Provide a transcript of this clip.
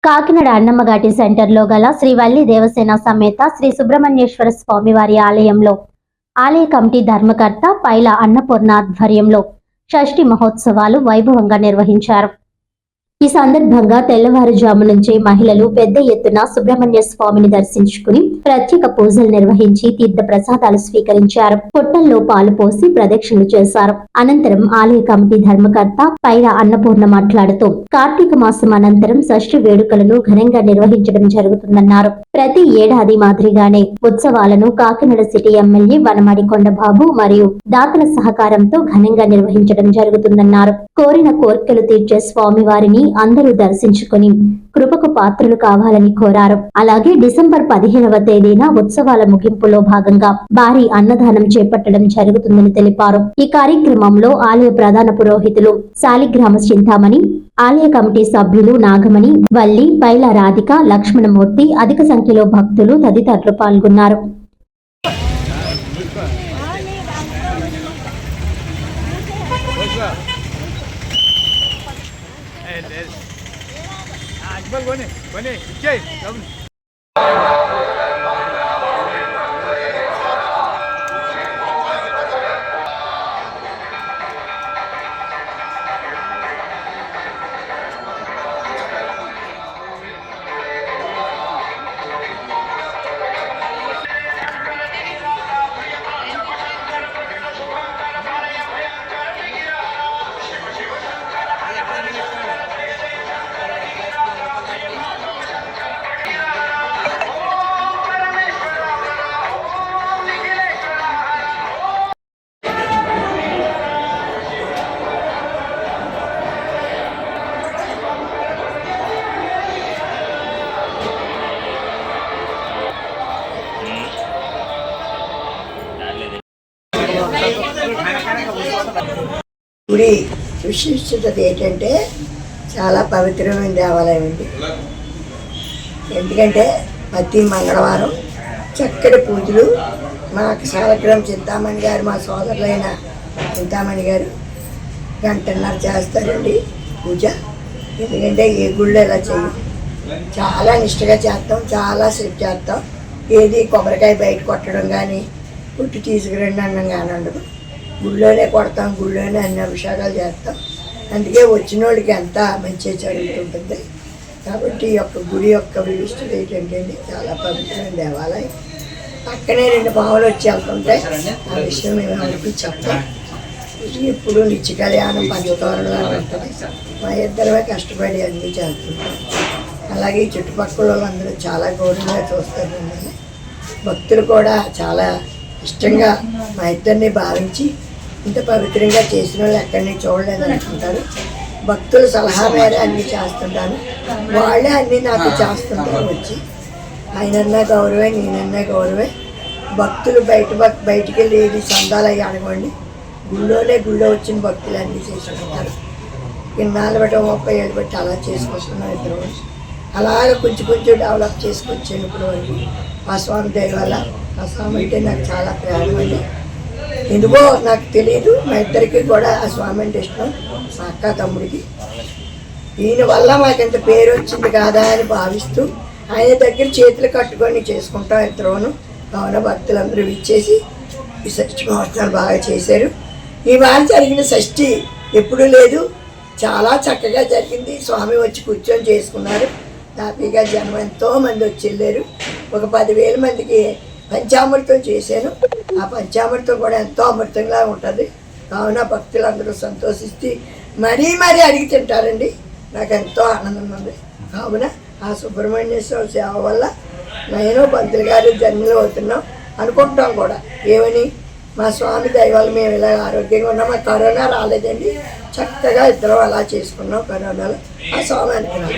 కాకినాడ అన్నమ్మఘాటి సెంటర్లో గల శ్రీ వల్లి దేవసేన సమేత శ్రీ సుబ్రహ్మణ్యేశ్వర స్వామివారి ఆలయంలో ఆలయ కమిటీ ధర్మకర్త పైల అన్నపూర్ణ ఆధ్వర్యంలో షష్ఠి మహోత్సవాలు వైభవంగా నిర్వహించారు. ఈ సందర్భంగా తెల్లవారుజాము నుంచే మహిళలు పెద్ద ఎత్తున సుబ్రహ్మణ్య స్వామిని దర్శించుకుని ప్రత్యేక పూజలు నిర్వహించి తీర్థ ప్రసాదాలు స్వీకరించారు. పుట్టల్లో పాలు పోసి ప్రదక్షిణలు చేశారు. అనంతరం ఆలయ కమిటీ ధర్మకర్త పైల అన్నపూర్ణ మాట్లాడుతూ కార్తీక మాసం అనంతరం షష్ఠి వేడుకలను ఘనంగా నిర్వహించడం జరుగుతుందన్నారు. ప్రతి ఏడాది మాదిరిగానే ఉత్సవాలను కాకినాడ సిటీ ఎమ్మెల్యే వనమాడి కొండబాబు మరియు దాతల సహకారంతో ఘనంగా నిర్వహించడం జరుగుతుందన్నారు. కోరిన కోర్కెలు తీర్చే స్వామివారిని అందరూ దర్శించుకుని కృపకు పాత్రలు కావాలని కోరారు. అలాగే డిసెంబర్ 15వ తేదీన ఉత్సవాల ముగింపులో భాగంగా భారీ అన్నదానం చేపట్టడం జరుగుతుందని తెలిపారు. ఈ కార్యక్రమంలో ఆలయ ప్రధాన పురోహితులు శాలిగ్రామ చింతామణి, ఆలయ కమిటీ సభ్యులు నాగమణి, వల్లి, పైల రాధిక, లక్ష్మణమూర్తి, అధిక సంఖ్యలో భక్తులు తదితరులు పాల్గొన్నారు. గుడి విశిష్టత ఏంటంటే చాలా పవిత్రమైన దేవాలయం అండి. ఎందుకంటే ప్రతి మంగళవారం చక్కటి పూజలు మా శాలగ్రామ చింతామణి గారు, మా సోదరులైన చింతామణి గారు గంటన్నర చేస్తారండి పూజ. ఎందుకంటే ఏ గుళ్ళో ఇలా చేయం, చాలా నిష్టగా చేస్తాం, చాలా సేపు చేస్తాం. ఏది కొబ్బరికాయ బయట కొట్టడం కానీ పుట్టి తీసుకురండి అన్నం కానీ ఉండదు. గుళ్ళోనే కొడతాం, గుళ్ళోనే అన్ని అభిషేకాలు చేస్తాం. అందుకే వచ్చిన వాళ్ళకి అంతా మంచిగా జరుగుతుంటుంది. కాబట్టి ఈ యొక్క గుడి యొక్క విశిష్టత ఏంటంటే చాలా పవిత్రమైన దేవాలయం. పక్కనే 2 పాములు వచ్చి వెళ్తుంటాయి. ఆ విషయం మేము వాళ్ళకి చెప్తాం. ఇప్పుడు నిత్య కళ్యాణం పంచతోరణలా ఉంటుంది. మా ఇద్దరమే కష్టపడి అన్నీ చేస్తుంటాం. అలాగే ఈ చుట్టుపక్కల వాళ్ళందరూ చాలా గౌరవంగా చూస్తారు. మిమ్మల్ని భక్తులు కూడా చాలా ఇష్టంగా మా ఇద్దరిని భావించి ఇంత పవిత్రంగా చేసిన వాళ్ళు ఎక్కడిని చూడలేదు అనుకుంటారు. భక్తుల సలహా మేర అన్నీ చేస్తుంటాను. వాళ్ళే అన్నీ నాకు చేస్తుంటారు. వచ్చి ఆయనన్నా గౌరవే, నేనన్నా గౌరవే. భక్తులు బయటికి వెళ్ళి ఏది సందాలు అయ్యి అనుకోండి, గుళ్ళో వచ్చిన భక్తులు అన్నీ చేసుకుంటారు. ఇన్నాళ్ళు బట్టి 30 ఏళ్ళు బట్టి అలా చేసుకొస్తున్నాం ఇద్దరు. అలాగే కొంచెం డెవలప్ చేసుకొచ్చాను ఇప్పుడు వరకు. ఆ స్వామి దయ వల్ల. ఆ స్వామి అంటే నాకు చాలా ప్రేమ అండి. ఎందుకో నాకు తెలియదు, మా ఇద్దరికి కూడా ఆ స్వామి అంటే ఇష్టం. మా అక్క తమ్ముడికి ఈయన వల్ల మాకింత పేరు వచ్చింది కాదా అని భావిస్తూ ఆయన దగ్గర చేతులు కట్టుకొని చేసుకుంటాం ఇద్దరును. కావున భక్తులందరూ ఇచ్చేసి ఈ షష్ఠి మహోత్సవాలు బాగా చేశారు. ఈ వారం జరిగిన షష్ఠి ఎప్పుడూ లేదు, చాలా చక్కగా జరిగింది. స్వామి వచ్చి కూర్చొని చేసుకున్నారు. హ్యాపీగా జనం ఎంతోమంది వచ్చి వెళ్ళారు. ఒక 10,000 మందికి పంచామృతం చేశాను. ఆ పంచామృతం కూడా ఎంతో అమృతంగా ఉంటుంది. కావున భక్తులందరూ సంతోషిస్తే మరీ అడిగి తింటారండి. నాకు ఎంతో ఆనందంగా ఉంది. కావున ఆ సుబ్రహ్మణ్యేశ్వర సేవ వల్ల నేను పంతులు గారు జన్మలు అవుతున్నాం అనుకుంటాం కూడా. ఏమని మా స్వామి దైవాలు మేము ఇలా ఆరోగ్యంగా ఉన్నాం. మా కరోనా రాలేదండి, చక్కగా ఇద్దరం అలా చేసుకున్నాం. కరోనాలో ఆ స్వామి అనుకున్నాం.